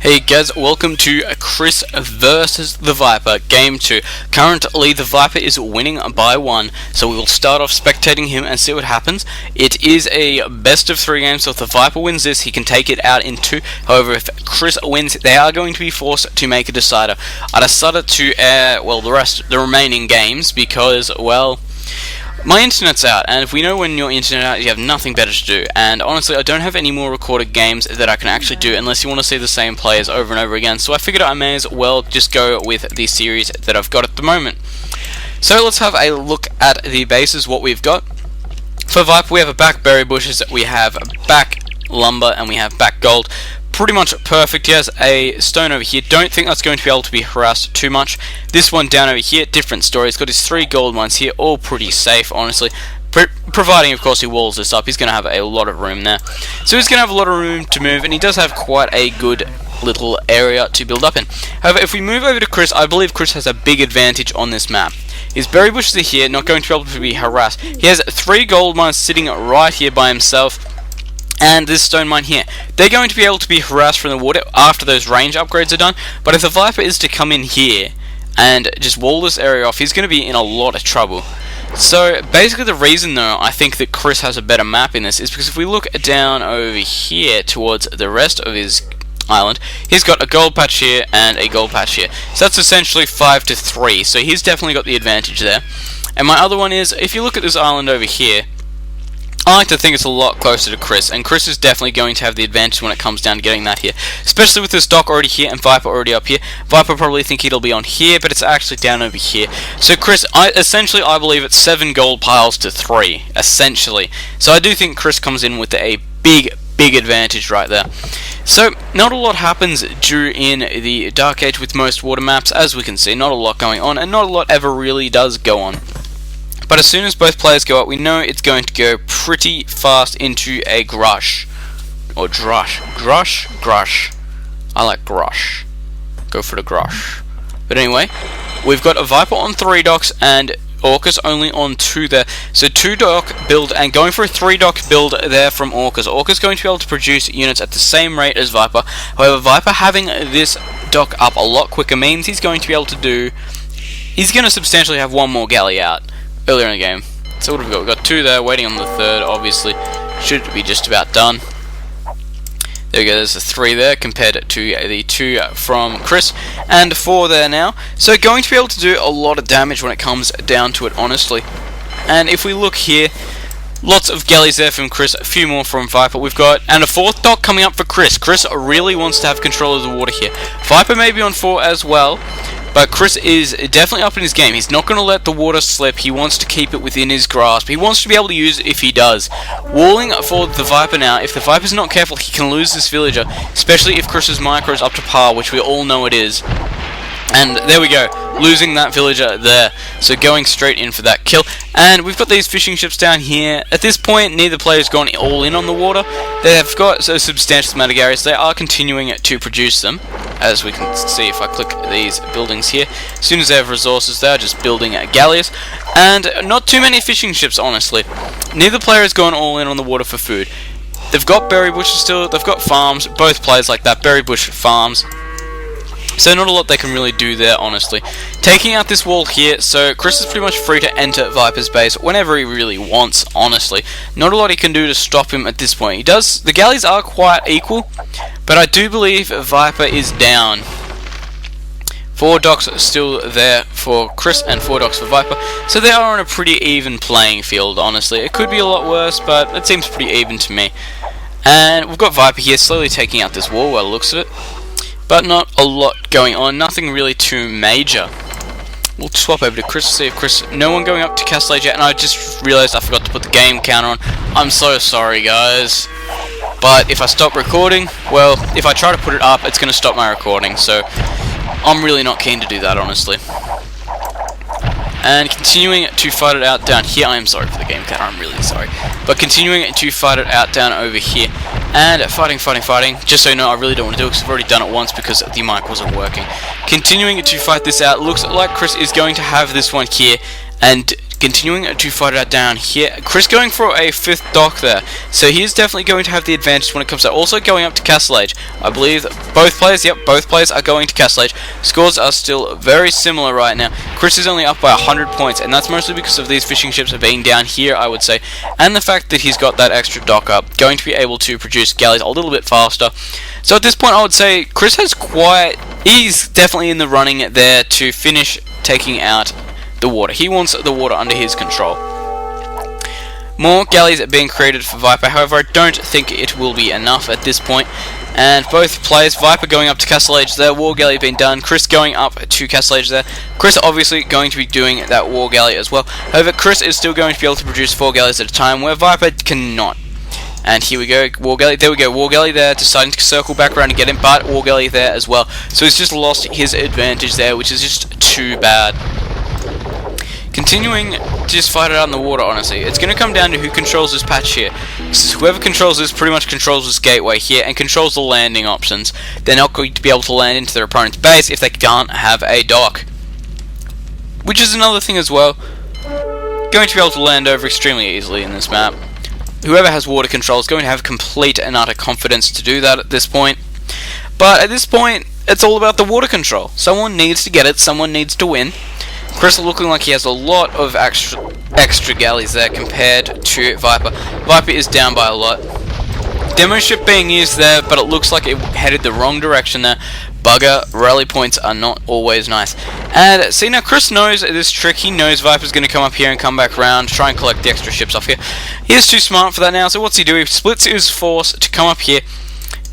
Hey guys, welcome to Chris versus the Viper, Game 2. Currently, the Viper is winning by 1, so we will start off spectating him and see what happens. It is a best of 3 game, so if the Viper wins this, he can take it out in 2. However, if Chris wins, they are going to be forced to make a decider. I decided to air, the remaining games because, my internet's out, and if we know when your internet's out, you have nothing better to do. And honestly, I don't have any more recorded games that I can actually do unless you want to see the same players over and over again. So I figured I may as well just go with the series that I've got at the moment. So let's have a look at the bases, what we've got. For Viper, we have a back berry bushes, we have back lumber, and we have back gold. Pretty much perfect. He has a stone over here. Don't think that's going to be able to be harassed too much. This one down over here, different story. He's got his 3 gold ones here, all pretty safe, honestly. Providing, of course, he walls this up. He's going to have a lot of room there. So he's going to have a lot of room to move, and he does have quite a good little area to build up in. However, if we move over to Chris, I believe Chris has a big advantage on this map. His berry bushes are here, not going to be able to be harassed. He has 3 gold mines sitting right here by himself. And this stone mine here. They're going to be able to be harassed from the water after those range upgrades are done, but if the Viper is to come in here and just wall this area off, he's going to be in a lot of trouble. So basically the reason though I think that Chris has a better map in this is because if we look down over here towards the rest of his island, he's got a gold patch here and a gold patch here. So that's essentially 5 to 3, so he's definitely got the advantage there. And my other one is, if you look at this island over here, I like to think it's a lot closer to Chris, and Chris is definitely going to have the advantage when it comes down to getting that here. Especially with this dock already here and Viper already up here. Viper probably think it'll be on here, but it's actually down over here. So Chris, I believe it's 7 gold piles to 3, essentially. So I do think Chris comes in with a big advantage right there. So, not a lot happens during the Dark Age with most water maps, as we can see. Not a lot going on, and not a lot ever really does go on. But as soon as both players go up, we know it's going to go pretty fast into a grush. Or drush. Grush. I like grush. Go for the grush. But anyway, we've got a Viper on 3 docks and Orcus only on 2 there. So 2 dock build and going for a 3 dock build there from Orcus. Orcus going to be able to produce units at the same rate as Viper. However, Viper having this dock up a lot quicker means he's going to substantially have 1 more galley out earlier in the game. So what have we got? We've got 2 there, waiting on the 3rd, obviously. Should be just about done. There we go, there's a 3 there compared to the 2 from Chris, and 4 there now. So going to be able to do a lot of damage when it comes down to it, honestly. And if we look here, lots of galleys there from Chris, a few more from Viper. We've got, and a 4th dock coming up for Chris. Chris really wants to have control of the water here. Viper may be on 4 as well, but Chris is definitely up in his game. He's not going to let the water slip. He wants to keep it within his grasp. He wants to be able to use it if he does. Walling for the Viper now. If the Viper's not careful, he can lose this villager, especially if Chris's micro is up to par, which we all know it is. And there we go, losing that villager there. So going straight in for that kill. And we've got these fishing ships down here. At this point, neither player's gone all in on the water. They have got a substantial amount of galleys. They are continuing to produce them, as we can see if I click these buildings here. As soon as they have resources, they are just building galleys. And not too many fishing ships, honestly. Neither player has gone all in on the water for food. They've got berry bushes still. They've got farms. Both players like that. Berry bush farms. So not a lot they can really do there, honestly. Taking out this wall here, so Chris is pretty much free to enter Viper's base whenever he really wants, honestly. Not a lot he can do to stop him at this point. The galleys are quite equal, but I do believe Viper is down. 4 docks are still there for Chris and 4 docks for Viper, so they are on a pretty even playing field, honestly. It could be a lot worse, but it seems pretty even to me. And we've got Viper here slowly taking out this wall by the looks of it. But not a lot going on, nothing really too major. We'll swap over to Chris to see if Chris... No one going up to Castle Age yet, and I just realised I forgot to put the game counter on. I'm so sorry, guys. But if I stop recording, well, if I try to put it up, it's going to stop my recording, so I'm really not keen to do that, honestly. And continuing to fight it out down here. I am sorry for the game counter, I'm really sorry. But continuing to fight it out down over here. And fighting. Just so you know, I really don't want to do it because I've already done it once because the mic wasn't working. Continuing to fight this out. Looks like Chris is going to have this one here and continuing to fight it out down here. Chris going for a 5th dock there, so he is definitely going to have the advantage when it comes to also going up to Castle Age. I believe both players are going to Castle Age. Scores are still very similar right now. Chris is only up by 100 points, and that's mostly because of these fishing ships being down here, I would say, and the fact that he's got that extra dock up, going to be able to produce galleys a little bit faster. So at this point, I would say Chris he's definitely in the running there to finish taking out the water. He wants the water under his control. More galleys are being created for Viper, however I don't think it will be enough at this point. And both players, Viper going up to Castle Age there, War Galley being done, Chris going up to Castle Age there. Chris obviously going to be doing that War Galley as well. However, Chris is still going to be able to produce 4 galleys at a time, where Viper cannot. And here we go, War Galley, there we go, War Galley there, deciding to circle back around and get him, but War Galley there as well. So he's just lost his advantage there, which is just too bad. Continuing to just fight it out in the water, honestly. It's going to come down to who controls this patch here. So whoever controls this pretty much controls this gateway here and controls the landing options. They're not going to be able to land into their opponent's base if they can't have a dock. Which is another thing as well. Going to be able to land over extremely easily in this map. Whoever has water control is going to have complete and utter confidence to do that at this point. But at this point, it's all about the water control. Someone needs to get it, someone needs to win. Chris looking like he has a lot of extra galleys there compared to Viper. Viper is down by a lot. Demo ship being used there, but it looks like it headed the wrong direction there. Bugger, rally points are not always nice. And see, now Chris knows this trick. He knows Viper's going to come up here and come back around, try and collect the extra ships off here. He is too smart for that now, so what's he do? He splits his force to come up here.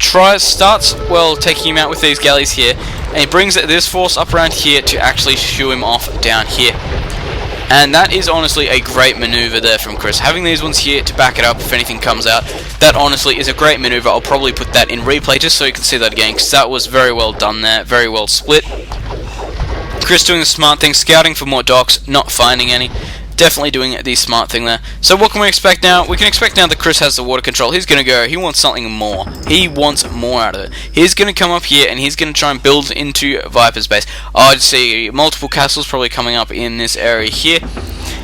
Starts taking him out with these galleys here, and he brings this force up around here to actually shoo him off down here. And that is honestly a great maneuver there from Chris. Having these ones here to back it up if anything comes out, that honestly is a great maneuver. I'll probably put that in replay just so you can see that again, because that was very well done there, very well split. Chris doing the smart thing, scouting for more docks, not finding any. Definitely doing the smart thing there. So what can we expect now? We can expect now that Chris has the water control. He's going to go, he wants something more. He wants more out of it. He's going to come up here and he's going to try and build into Viper's base. I'd see multiple castles probably coming up in this area here.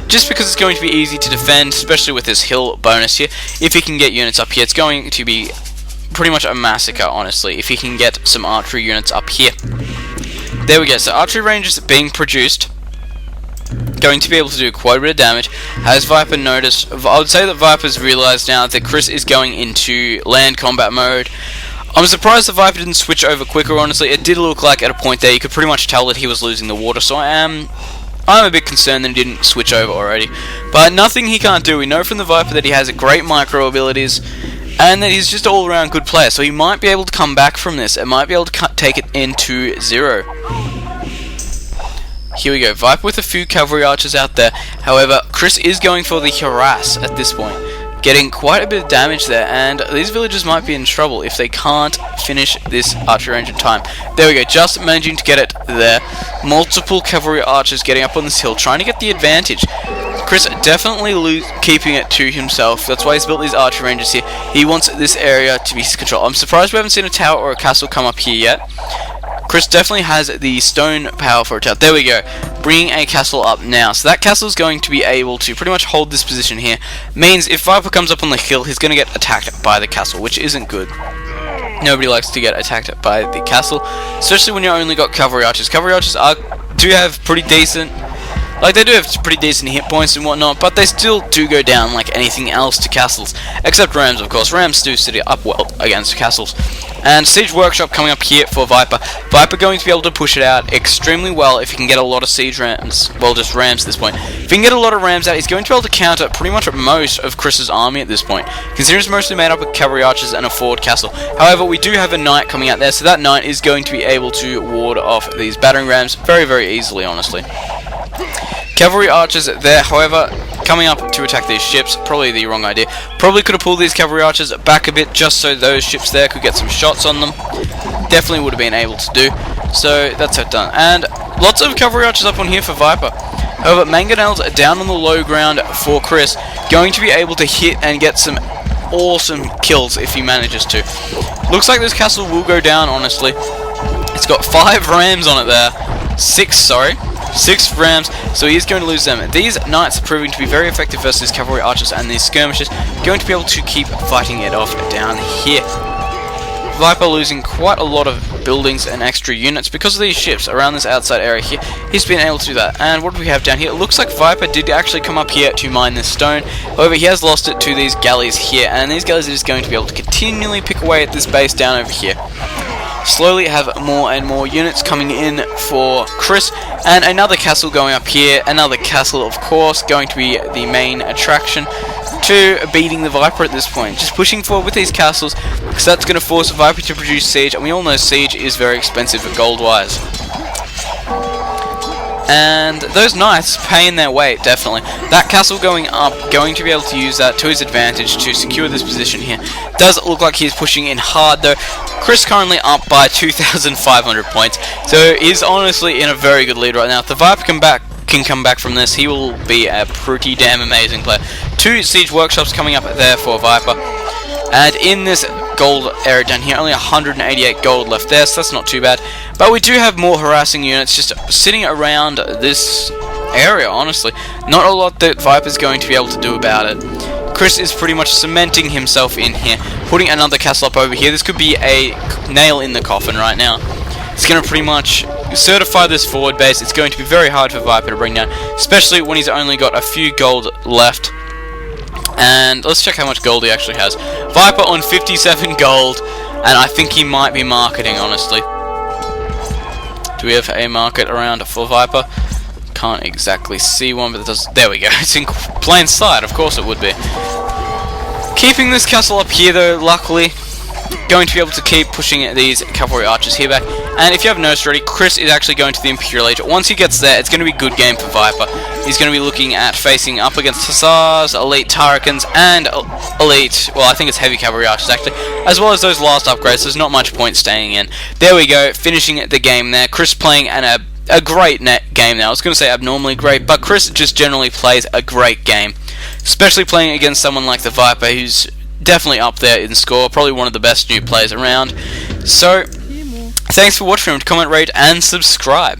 Just because it's going to be easy to defend, especially with this hill bonus here. If he can get units up here, it's going to be pretty much a massacre, honestly, if he can get some archery units up here. There we go, so archery range is being produced. Going to be able to do quite a bit of damage. Has Viper noticed? I would say that Viper's realized now that Chris is going into land combat mode. I'm surprised that Viper didn't switch over quicker, honestly. It did look like at a point there you could pretty much tell that he was losing the water, so I'm a bit concerned that he didn't switch over already. But nothing he can't do. We know from the Viper that he has great micro abilities and that he's just all around good player, so he might be able to come back from this and might be able to take it into 0. Here we go, Viper with a few cavalry archers out there. However, Chris is going for the harass at this point, getting quite a bit of damage there, and these villagers might be in trouble if they can't finish this archery range in time. There we go, just managing to get it there. Multiple cavalry archers getting up on this hill, trying to get the advantage. Chris definitely keeping it to himself. That's why he's built these archery ranges here. He wants this area to be his control. I'm surprised we haven't seen a tower or a castle come up here yet. Chris definitely has the stone power for a tower. There we go. Bringing a castle up now. So that castle is going to be able to pretty much hold this position here. Means if Viper comes up on the hill, he's going to get attacked by the castle, which isn't good. Nobody likes to get attacked by the castle, especially when you only got cavalry archers. Cavalry archers do have pretty decent... they do have pretty decent hit points and whatnot, but they still do go down like anything else to castles. Except rams, of course. Rams do sit up well against castles. And Siege Workshop coming up here for Viper. Viper going to be able to push it out extremely well if he can get a lot of siege rams. Well, just rams at this point. If he can get a lot of rams out, he's going to be able to counter pretty much most of Chris's army at this point, considering it's mostly made up of cavalry archers and a forward castle. However, we do have a knight coming out there, so that knight is going to be able to ward off these battering rams very, very easily, honestly. Cavalry archers there, however, coming up to attack these ships, probably the wrong idea. Probably could have pulled these cavalry archers back a bit just so those ships there could get some shots on them. Definitely would have been able to do. So that's it done. And lots of cavalry archers up on here for Viper. However, mangonels down on the low ground for Chris, going to be able to hit and get some awesome kills if he manages to. Looks like this castle will go down, honestly. It's got 5 rams on it there. 6, sorry. 6 rams, so he is going to lose them. These knights are proving to be very effective versus cavalry archers and these skirmishers, going to be able to keep fighting it off down here. Viper losing quite a lot of buildings and extra units because of these ships around this outside area here. He's been able to do that. And what do we have down here? It looks like Viper did actually come up here to mine this stone. However, he has lost it to these galleys here, and these galleys are just going to be able to continually pick away at this base down over here. Slowly have more and more units coming in for Chris, and another castle going up here. Another castle, of course, going to be the main attraction to beating the Viper at this point. Just pushing forward with these castles, because that's going to force the Viper to produce siege, and we all know siege is very expensive gold-wise. And those knights paying their weight, definitely. That castle going up, going to be able to use that to his advantage to secure this position here. Does look like he's pushing in hard though. Chris currently up by 2,500 points, so he's honestly in a very good lead right now. If the Viper can come back from this, he will be a pretty damn amazing player. 2 siege workshops coming up there for Viper. And in this gold area down here, only 188 gold left there, so that's not too bad. But we do have more harassing units just sitting around this area, honestly. Not a lot that Viper's going to be able to do about it. Chris is pretty much cementing himself in here, putting another castle up over here. This could be a nail in the coffin right now. It's going to pretty much certify this forward base. It's going to be very hard for Viper to bring down, especially when he's only got a few gold left. And let's check how much gold he actually has. Viper on 57 gold, and I think he might be marketing, honestly. Do we have a market around for Viper? Can't exactly see one, but it does. There we go. It's in plain sight. Of course it would be. Keeping this castle up here, though, luckily, going to be able to keep pushing these cavalry archers here back. And if you haven't noticed already, Chris is actually going to the Imperial Age. Once he gets there, it's going to be a good game for Viper. He's going to be looking at facing up against Hussars, Elite Tarrakans, and Elite, well, I think it's Heavy Cavalry Archers actually, as well as those last upgrades. There's not much point staying in. There we go, finishing the game there. Chris playing a great game now. I was going to say abnormally great, but Chris just generally plays a great game. Especially playing against someone like the Viper, who's definitely up there in score, probably one of the best new players around. So, thanks for watching. Comment, rate, and subscribe.